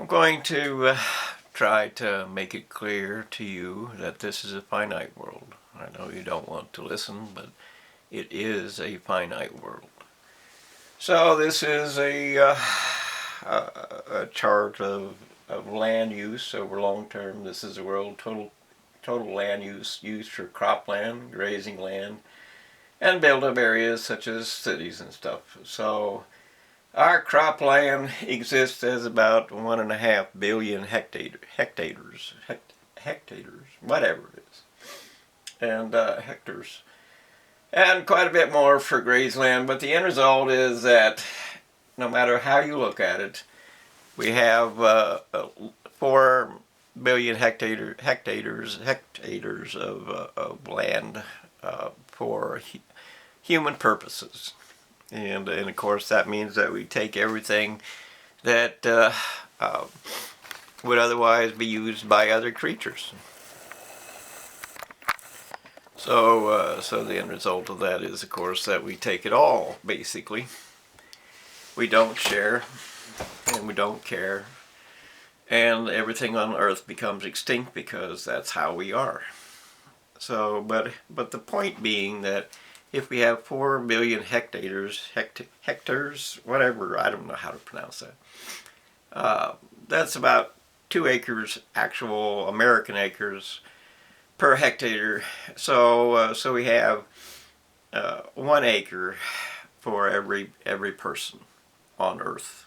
I'm going to try to make it clear to you that this is a finite world. I know you don't want to listen, but it is a finite world. So this is a chart of land use over long term. This is the world total land use used for cropland, grazing land, and built-up areas such as cities and stuff. So our cropland exists as about 1.5 billion hectares, whatever it is, and hectares, and quite a bit more for grazeland. But the end result is that no matter how you look at it, we have 4 billion hectares of land for human purposes. And of course that means that we take everything that would otherwise be used by other creatures. So the end result of that is, of course, that we take it all, basically. We don't share, and we don't care, and everything on Earth becomes extinct because that's how we are. So, but the point being that if we have 4 billion hectares, whatever, I don't know how to pronounce that. That's about 2 acres, actual American acres, per hectare. So we have 1 acre for every person on Earth.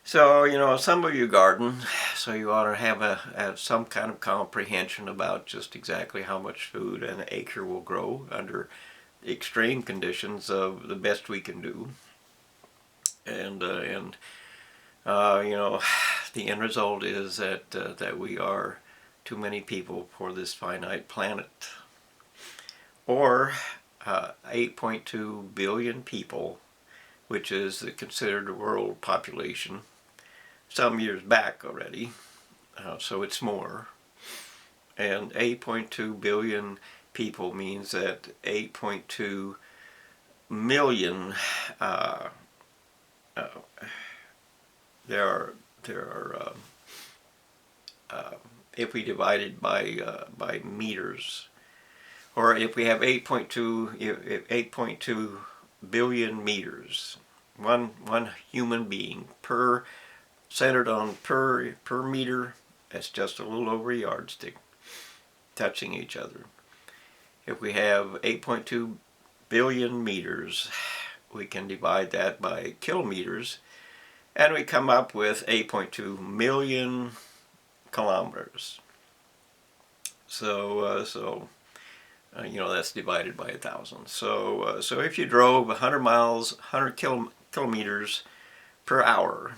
So, you know, some of you garden, so you ought to have some kind of comprehension about just exactly how much food an acre will grow under extreme conditions of the best we can do. And you know, the end result is that we are too many people for this finite planet. Or 8.2 billion people, which is the considered world population, some years back already, so it's more. And 8.2 billion people means that 8.2 million there are if we divide it by meters, or if we have 8.2 billion meters, one human being centered on per meter, that's just a little over a yardstick, touching each other. If we have 8.2 billion meters, we can divide that by kilometers, and we come up with 8.2 million kilometers. So you know, that's divided by 1,000. So if you drove 100 kilometers per hour,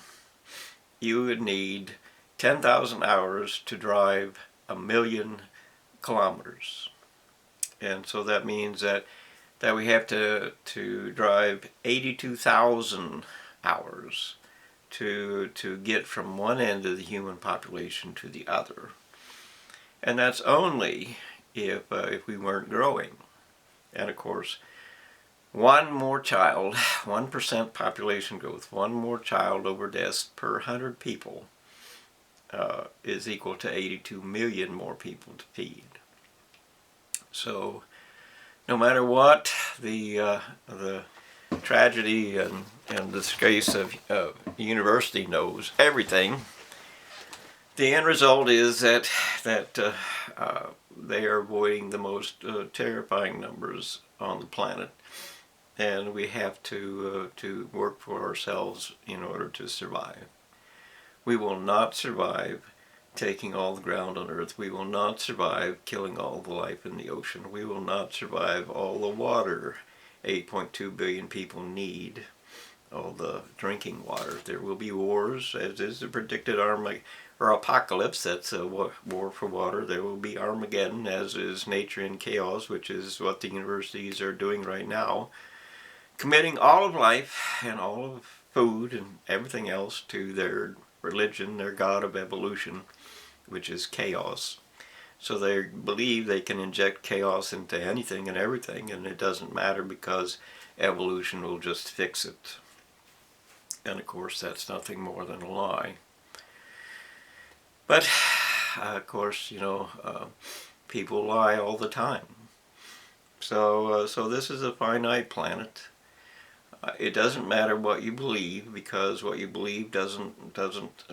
you would need 10,000 hours to drive 1,000,000 kilometers. And so that means that we have to drive 82,000 hours to get from one end of the human population to the other. And that's only if we weren't growing. And of course, one more child, 1% population growth, one more child over deaths per 100 people is equal to 82 million more people to feed. So no matter what the tragedy and disgrace of the university knows everything, the end result is that they are avoiding the most terrifying numbers on the planet, and we have to work for ourselves in order to survive. We will not survive taking all the ground on Earth. We will not survive killing all the life in the ocean. We will not survive all the water 8.2 billion people need, all the drinking water. There will be wars, as is the predicted apocalypse. That's a war for water. There will be Armageddon, as is nature in chaos, which is what the universities are doing right now, committing all of life and all of food and everything else to their religion, their god of evolution, which is chaos. So they believe they can inject chaos into anything and everything, and it doesn't matter because evolution will just fix it. And of course, that's nothing more than a lie. But of course, people lie all the time. So this is a finite planet. It doesn't matter what you believe, because what you believe doesn't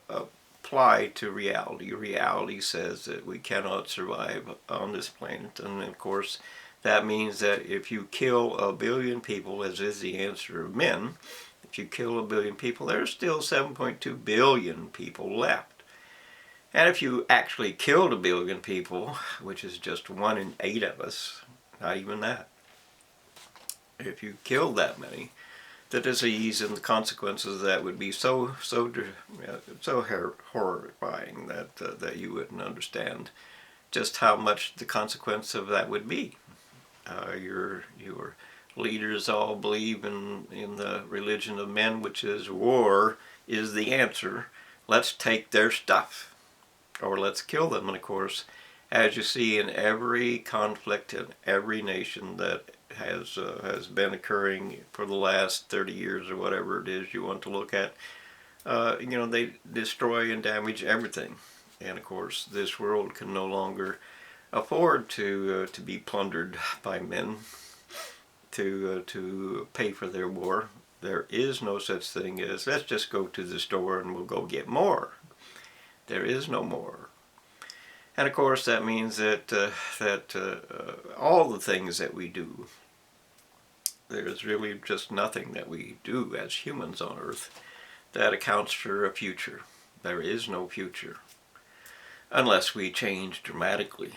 apply to reality. Reality says that we cannot survive on this planet, and of course, that means that if you kill 1 billion people, as is the answer of men, if you kill 1 billion people, there's still 7.2 billion people left. And if you actually killed 1 billion people, which is just 1 in 8 of us, not even that, if you killed that many, the disease and the consequences of that would be so horrifying that you wouldn't understand just how much the consequence of that would be. Your leaders all believe in the religion of men, which is war is the answer. Let's take their stuff, or let's kill them. And of course, as you see in every conflict in every nation that has been occurring for the last 30 years or whatever it is you want to look at, they destroy and damage everything. And of course, this world can no longer afford to be plundered by men to pay for their war. There is no such thing as, let's just go to the store and we'll go get more. There is no more. And of course, that means that all the things that we do, there's really just nothing that we do as humans on Earth that accounts for a future. There is no future unless we change dramatically.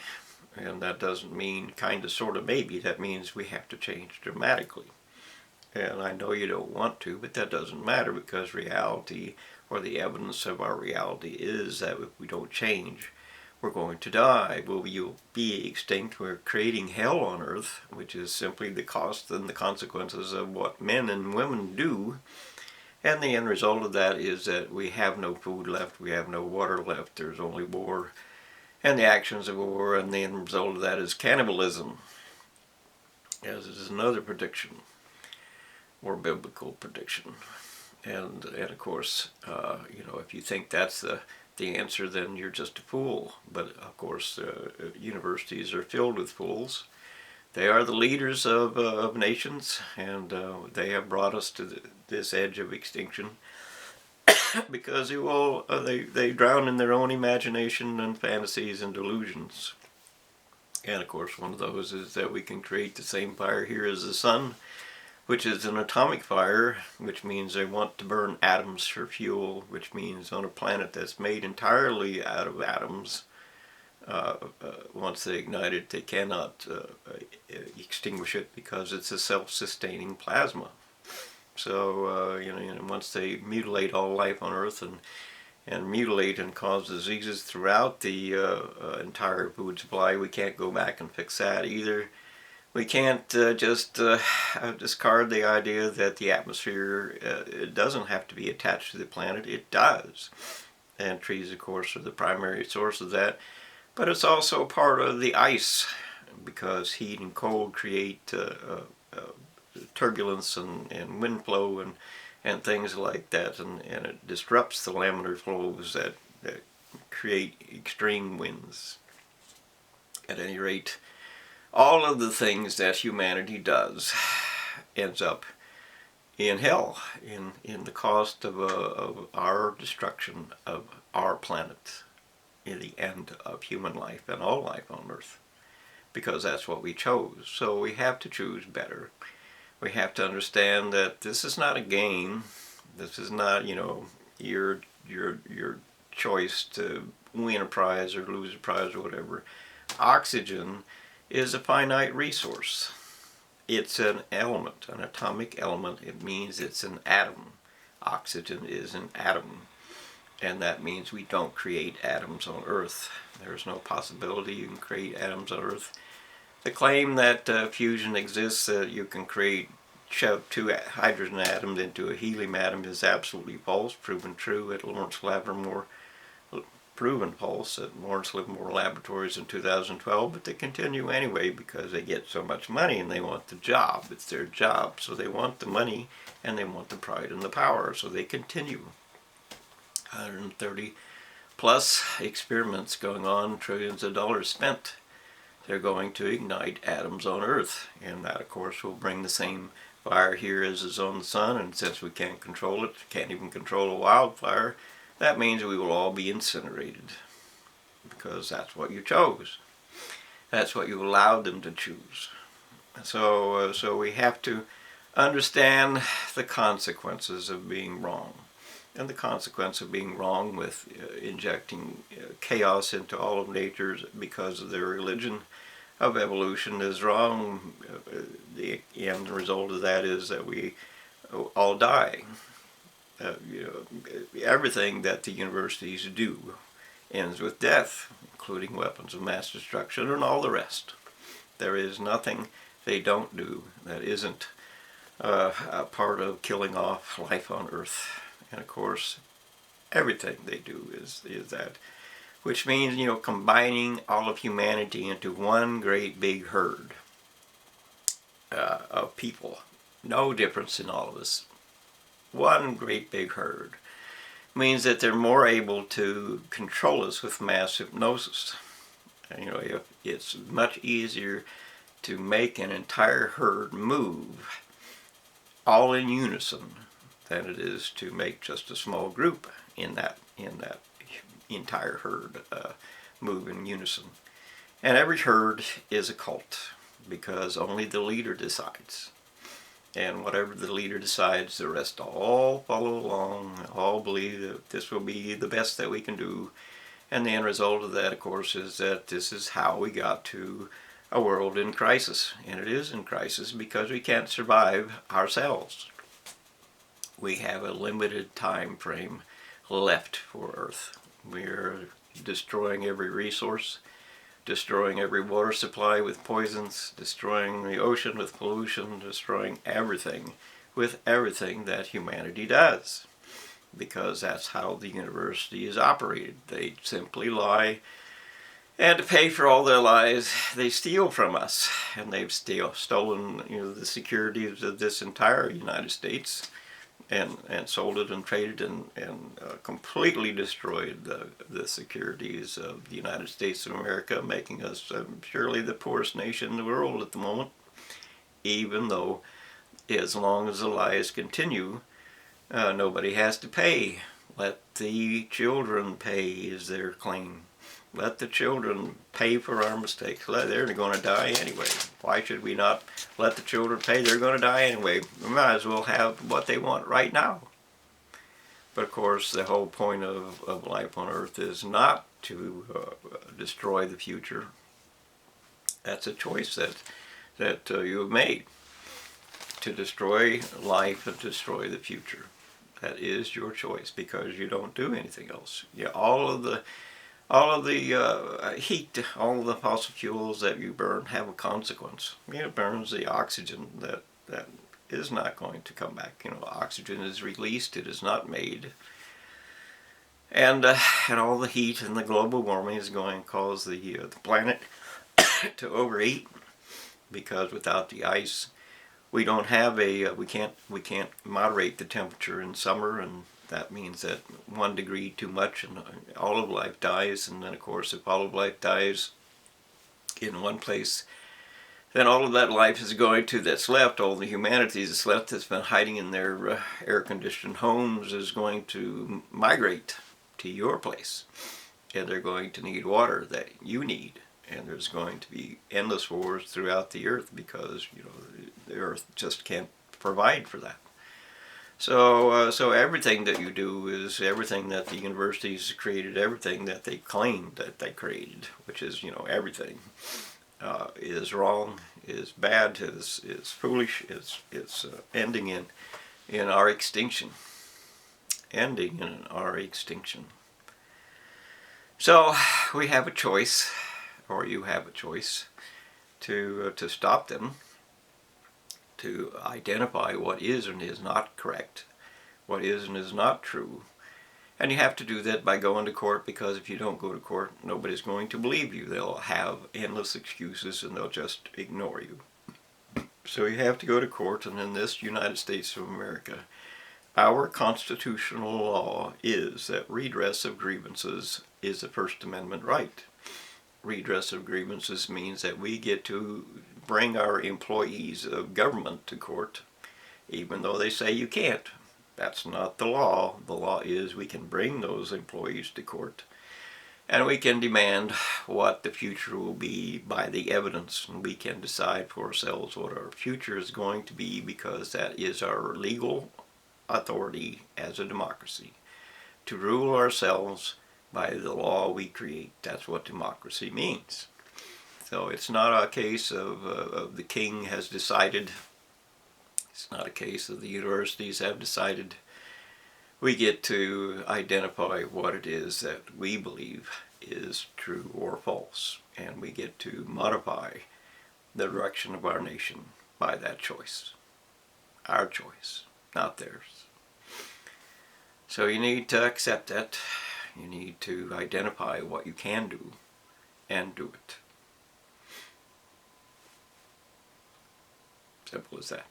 And that doesn't mean kind of, sort of, maybe. That means we have to change dramatically. And I know you don't want to, but that doesn't matter, because reality, or the evidence of our reality, is that if we don't change, we're going to die. You'll be extinct. We're creating hell on Earth, which is simply the cost and the consequences of what men and women do. And the end result of that is that we have no food left, we have no water left, there's only war and the actions of war, and the end result of that is cannibalism, as is another prediction, or biblical prediction. And of course, if you think that's the answer, then you're just a fool. But of course, universities are filled with fools. They are the leaders of nations, and they have brought us to this edge of extinction because they drown in their own imagination and fantasies and delusions. And of course, one of those is that we can create the same fire here as the sun, which is an atomic fire, which means they want to burn atoms for fuel, which means on a planet that's made entirely out of atoms, once they ignite it, they cannot extinguish it, because it's a self-sustaining plasma. So, once they mutilate all life on Earth and mutilate and cause diseases throughout the entire food supply, we can't go back and fix that either. We can't just discard the idea that the atmosphere it doesn't have to be attached to the planet. It does. And trees, of course, are the primary source of that. But it's also part of the ice, because heat and cold create turbulence and wind flow and things like that. And it disrupts the laminar flows that create extreme winds. At any rate, all of the things that humanity does ends up in hell, in the cost of our destruction of our planet, in the end of human life and all life on Earth, because that's what we chose. So we have to choose better. We have to understand that this is not a game. This is not, your choice to win a prize or lose a prize or whatever. Oxygen is a finite resource. It's an element, an atomic element. It means it's an atom. Oxygen is an atom. And that means we don't create atoms on Earth. There's no possibility you can create atoms on Earth. The claim that fusion exists, that you can shove 2 hydrogen atoms into a helium atom, is absolutely false, proven true at Lawrence Livermore proven false at Lawrence Livermore Laboratories in 2012, but they continue anyway because they get so much money and they want the job. It's their job, so they want the money and they want the pride and the power, so they continue. 130 plus experiments going on, trillions of dollars spent. They're going to ignite atoms on Earth, and that of course will bring the same fire here as is on the sun, and since we can't control it, can't even control a wildfire, that means we will all be incinerated, because that's what you chose. That's what you allowed them to choose. So we have to understand the consequences of being wrong. And the consequence of being wrong with injecting chaos into all of nature because of their religion of evolution is wrong. The end result of that is that we all die. Everything that the universities do ends with death, including weapons of mass destruction and all the rest. There is nothing they don't do that isn't a part of killing off life on Earth. And of course, everything they do is that, which means, combining all of humanity into one great big herd of people. No difference in all of us. One great big herd means that they're more able to control us with mass hypnosis. It's much easier to make an entire herd move all in unison than it is to make just a small group in that entire herd move in unison. And every herd is a cult, because only the leader decides. And whatever the leader decides, the rest all follow along, all believe that this will be the best that we can do. And the end result of that, of course, is that this is how we got to a world in crisis. And it is in crisis because we can't survive ourselves. We have a limited time frame left for Earth. We're destroying every resource, destroying every water supply with poisons, destroying the ocean with pollution, destroying everything with everything that humanity does. Because that's how the university is operated. They simply lie, and to pay for all their lies, they steal from us. And they've stolen the securities of this entire United States, and sold it and traded and completely destroyed the securities of the United States of America, making us surely the poorest nation in the world at the moment, even though as long as the lies continue, nobody has to pay. Let the children pay is their claim. Let the children pay for our mistakes. They're going to die anyway. Why should we not let the children pay? They're going to die anyway. We might as well have what they want right now. But of course, the whole point of life on Earth is not to destroy the future. That's a choice that you have made. To destroy life and destroy the future. That is your choice, because you don't do anything else. All of the heat, all of the fossil fuels that you burn have a consequence. It burns the oxygen that is not going to come back. Oxygen is released, it is not made. And all the heat and the global warming is going to cause the planet to overheat, because without the ice, we don't have we can't moderate the temperature in summer, and that means that 1 degree too much and all of life dies. And then of course, if all of life dies in one place, then all of that life is going to, that's left, all the humanity that's left, that's been hiding in their air-conditioned homes, is going to migrate to your place. And they're going to need water that you need. And there's going to be endless wars throughout the earth, because the earth just can't provide for that. So everything that you do is everything that the universities created, everything that they claimed that they created, which is everything, is wrong, is bad, is foolish, is ending in our extinction, ending in our extinction. So we have a choice, or you have a choice, to stop them, to identify what is and is not correct, what is and is not true, And you have to do that by going to court, because if you don't go to court, nobody's going to believe you. They'll have endless excuses and they'll just ignore you. So you have to go to court, and in this United States of America, our constitutional law is that redress of grievances is a First Amendment right. Redress of grievances means that we get to bring our employees of government to court, even though they say you can't. That's not the law. The law is we can bring those employees to court, and we can demand what the future will be by the evidence, and we can decide for ourselves what our future is going to be, because that is our legal authority as a democracy, to rule ourselves by the law we create. That's what democracy means. So it's not a case of the king has decided. It's not a case of the universities have decided. We get to identify what it is that we believe is true or false, and we get to modify the direction of our nation by that choice. Our choice, not theirs. So you need to accept that. You need to identify what you can do and do it. Simple as that.